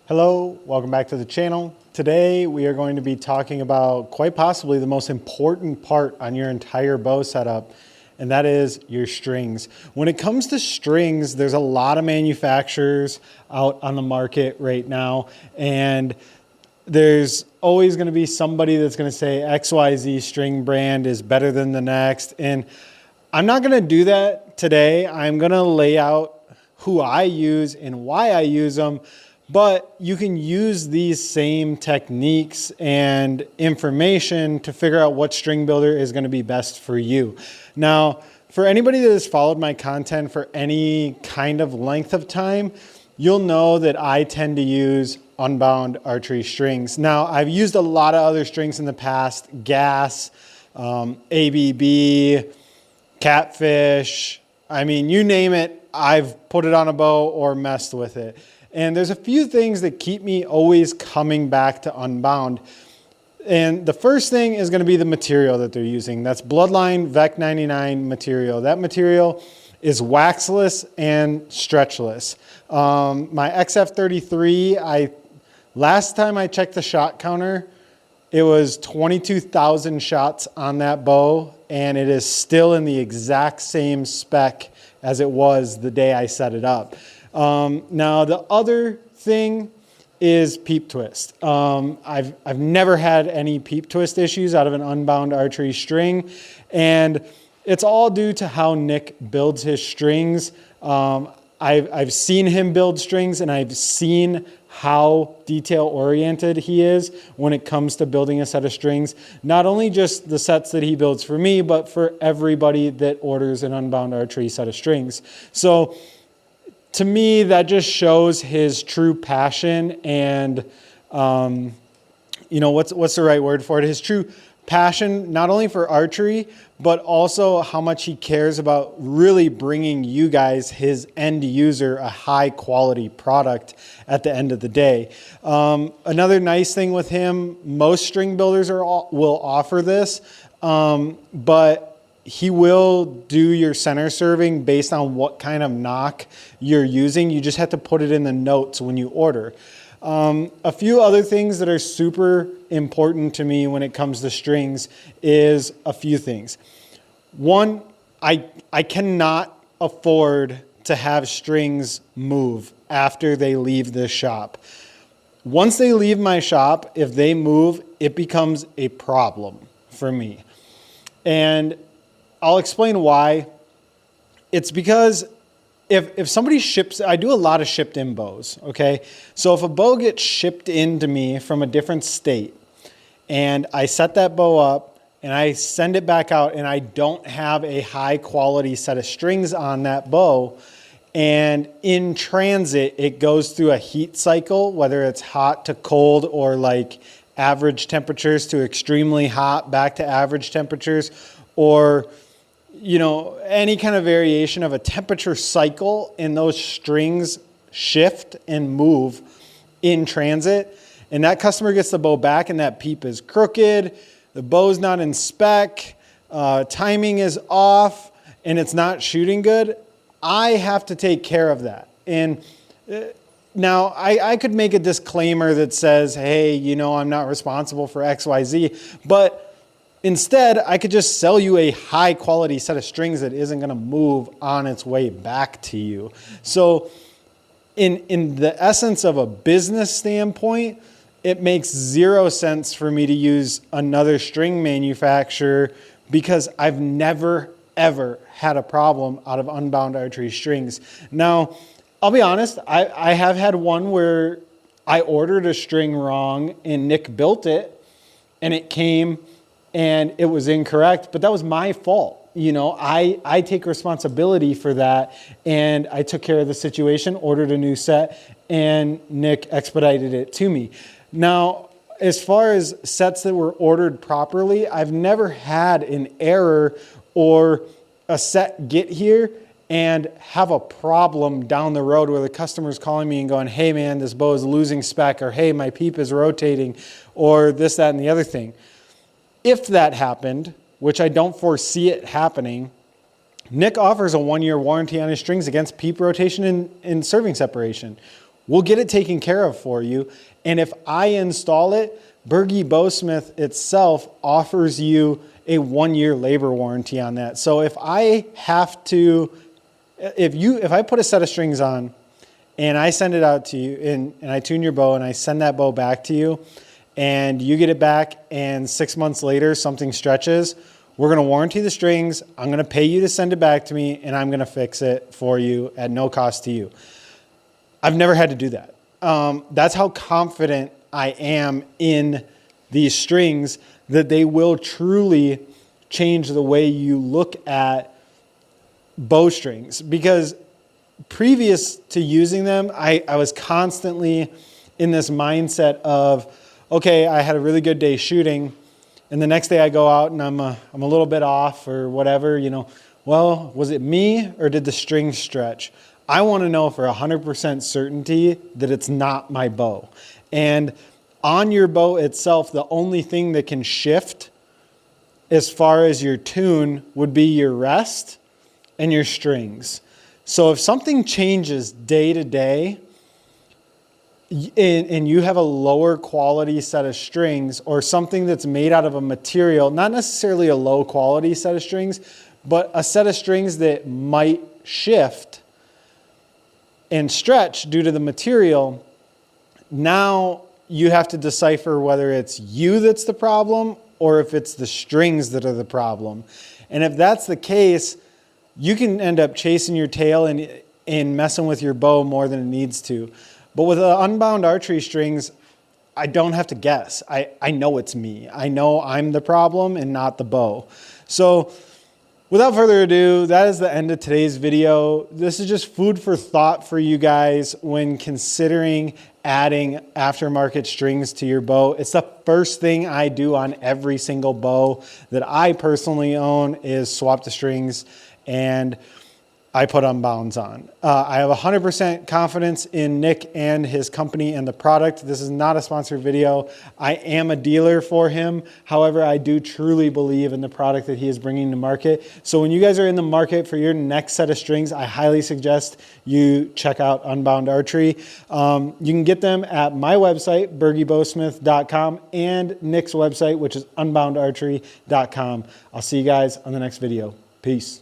Hello, welcome back to the channel. Today we are going to be talking about quite possibly the most important part on your entire bow setup, and that is your strings. When it comes to strings, there's a lot of manufacturers out on the market right now, and there's always going to be somebody that's going to say XYZ string brand is better than the next, and I'm not going to do that today. I'm going to lay out who I use and why I use them. But you can use these same techniques and information to figure out what string builder is going to be best for you. Now, for anybody that has followed my content for any kind of length of time, you'll know that I tend to use Unbound archery strings. Now, I've used a lot of other strings in the past, gas, ABB, catfish. I mean, you name it, I've put it on a bow or messed with it. And there's a few things that keep me always coming back to Unbound. And the first thing is going to be the material that they're using. That's Bloodline VEC 99 material. That material is waxless and stretchless. My XF33, last time I checked the shot counter, it was 22,000 shots on that bow, and it is still in the exact same spec as it was the day I set it up. Now the other thing is peep twist. I've never had any peep twist issues out of an Unbound archery string, and it's all due to how Nick builds his strings. I've seen him build strings, and I've seen how detail oriented he is when it comes to building a set of strings. Not only just the sets that he builds for me, but for everybody that orders an Unbound archery set of strings. So to me, that just shows his true passion and, what's the right word for it? His true passion, not only for archery, but also how much he cares about really bringing you guys, his end user, a high quality product at the end of the day. Another nice thing with him, most string builders will offer this, but he will do your center serving based on what kind of knock you're using. You just have to put it in the notes when you order. A few other things that are super important to me when it comes to strings is a few things. One, I cannot afford to have strings move after they leave the shop. Once they leave my shop, if they move, it becomes a problem for me. And I'll explain why. It's because if somebody ships, I do a lot of shipped in bows, okay? So if a bow gets shipped in to me from a different state and I set that bow up and I send it back out and I don't have a high quality set of strings on that bow, and in transit it goes through a heat cycle, whether it's hot to cold or like average temperatures to extremely hot back to average temperatures, or any kind of variation of a temperature cycle, and those strings shift and move in transit, and that customer gets the bow back and that peep is crooked, the bow's not in spec, timing is off, and it's not shooting good, I have to take care of that. And now I could make a disclaimer that says, hey, I'm not responsible for XYZ, but instead, I could just sell you a high quality set of strings that isn't going to move on its way back to you. So in the essence of a business standpoint, it makes zero sense for me to use another string manufacturer because I've never, ever had a problem out of Unbound archery strings. Now, I'll be honest, I have had one where I ordered a string wrong and Nick built it and it came and it was incorrect, but that was my fault. I take responsibility for that, and I took care of the situation, ordered a new set, and Nick expedited it to me. Now, as far as sets that were ordered properly, I've never had an error or a set get here and have a problem down the road where the customer's calling me and going, hey man, this bow is losing spec, or hey, my peep is rotating, or this, that, and the other thing. If that happened, which I don't foresee it happening, Nick offers a 1-year warranty on his strings against peep rotation and serving separation. we'll get it taken care of for you. And if I install it, Bergy Bowsmith itself offers you a 1-year labor warranty on that. So if I have to, if I put a set of strings on and I send it out to you and I tune your bow and I send that bow back to you and you get it back and 6 months later something stretches, we're going to warranty the strings. I'm going to pay you to send it back to me and I'm going to fix it for you at no cost to you. I've never had to do that. That's how confident I am in these strings, that they will truly change the way you look at bowstrings. Because previous to using them, I was constantly in this mindset of, okay, I had a really good day shooting, and the next day I go out and I'm a little bit off or whatever, you know. Well, was it me or did the string stretch? I want to know for 100% certainty that it's not my bow. And on your bow itself, the only thing that can shift as far as your tune would be your rest and your strings. So if something changes day to day and you have a lower quality set of strings or something that's made out of a material, not necessarily a low quality set of strings, but a set of strings that might shift and stretch due to the material, now you have to decipher whether it's you that's the problem or if it's the strings that are the problem. And if that's the case, you can end up chasing your tail and messing with your bow more than it needs to. But with the Unbound archery strings, I don't have to guess. I know it's me. I know I'm the problem and not the bow. So without further ado, that is the end of today's video. This is just food for thought for you guys when considering adding aftermarket strings to your bow. It's the first thing I do on every single bow that I personally own is swap the strings and I put Unbounds on. I have 100% confidence in Nick and his company and the product. This is not a sponsored video. I am a dealer for him. However, I do truly believe in the product that he is bringing to market. So when you guys are in the market for your next set of strings, I highly suggest you check out Unbound Archery. You can get them at my website, bergybowsmith.com, and Nick's website, which is unboundarchery.com. I'll see you guys on the next video. Peace.